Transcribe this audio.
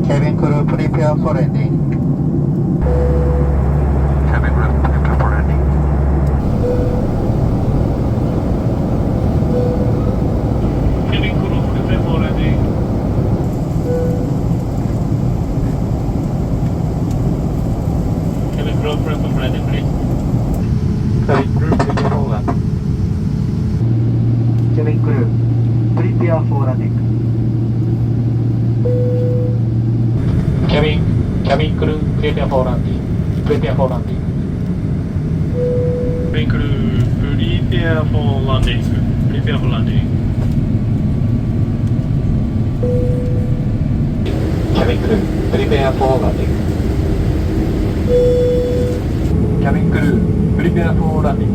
Cabin crew prepare for landing. Cabin crew prepare for landing. Cabin crew prepare for landing. Cabin crew prepare for landing, please. Cabin crew prepare for landing. Cabin crew prepare for landing. Cabin crew prepare for landing. Prepare for landing. Cabin crew prepare for landing. Prepare for landing. Cabin crew prepare for landing. Cabin crew prepare for landing.